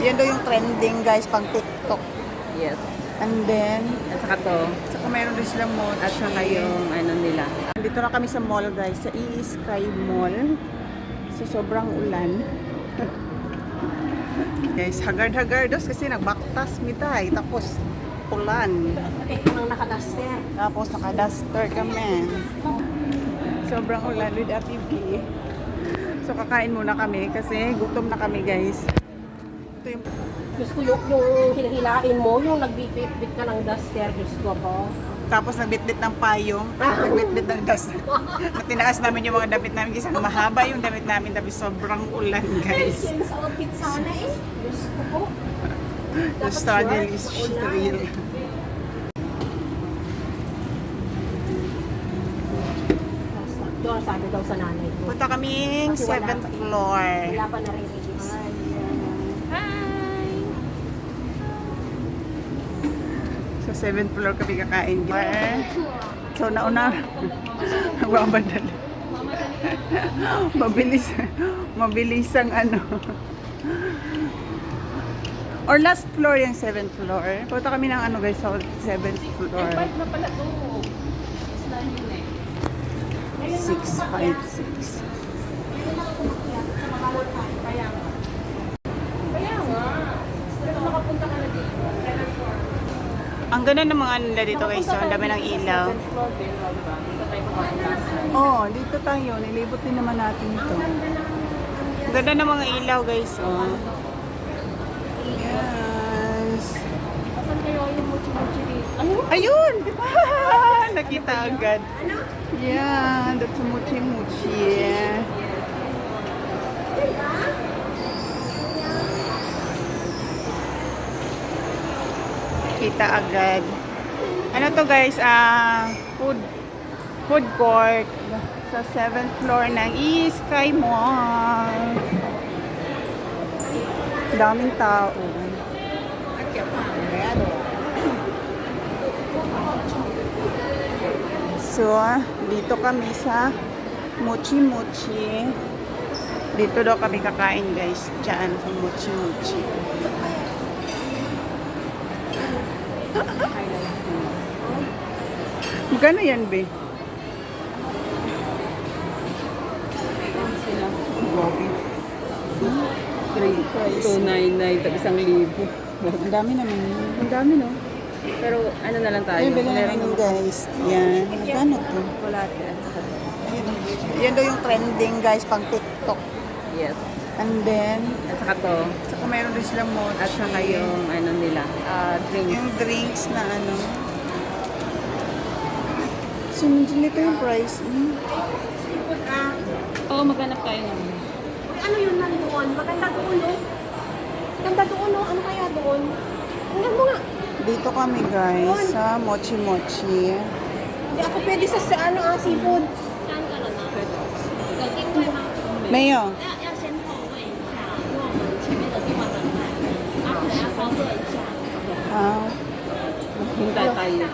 Yan daw yung trending guys pang TikTok. Yes. And then, At saka to. saka mayroon din silang mochi. At saka yung ano nila. Dito na kami sa mall guys, sa E-Sky Mall. So sobrang ulan. Guys, haggard-haggardos kasi nagbaktas mitay. Tapos ulan. Nang naka-duster. Tapos naka-duster kami. Sobrang ulan with Ate V. So kakain muna kami kasi gutom na kami guys. Ito yung Gusto yung hilahilain mo, yung nagbibit-bit ka ng duster, gusto ko. tapos nagbitbit ng payong, nagbitbit ng dust. Natinaas namin yung mga damit namin kasi mahaba yung damit namin tapos sobrang ulan guys. Yung sa outfit sana eh. Gusto ko. The struggle is real. Doon, sabi daw sa nanay ko. Punta kaming Kasi wala 7th pa eh. floor. Wala pa nare-release. So 7th floor kami kakain. So nauna, nagmamadali. Mabilis ang ano. Or last floor yung 7th floor. Punta kami ng ano guys sa 7th floor. na pala to. 656. Kaya nga. Pero makapunta ka na dito. Ang ganda ng mga ano nila dito guys. So, ang dami ng ilaw. Oh, dito tayo. Nilibot din naman natin ito. Ang ganda ng mga ilaw guys. Oh. Yes. Saan kayo yung mochi-mochi dito? Ano? Ayun! Nakita agad. Yeah, that's a mochi-mochi. Kita agad. Ano to guys? Food court sa 7th floor ng E-Sky Mall. Daming tao. So, dito kami sa Mochi Mochi. Dito daw kami kakain guys. Diyan sa Mochi Mochi. Magkano yan, be? Gobi. 299, tag 1,000. Ang dami naman yun. Ang dami no? Pero ano na lang tayo? Ayun, bilhin na Meron namin guys. Yan. Magkano to? wala yan. Ayun. Yan daw yung trending guys pang TikTok. Yes. And then, At saka to. saka mayroon din silang mochi. At saka yung ano nila. Drinks. Yung drinks na ano. So, medyo nito yung price. Oo, maghanap tayo ng Ano yun nandoon? Maganda doon, no? Maganda doon, no? Ano kaya doon? Tingnan mo nga. Dito kami guys sa Mochi Mochi. Hindi ako pwede sa ano, seafood. Mayo. 要先后问一下，因为我们前面的地方很满，然后可能要稍等一下。Ah. hintay tayo.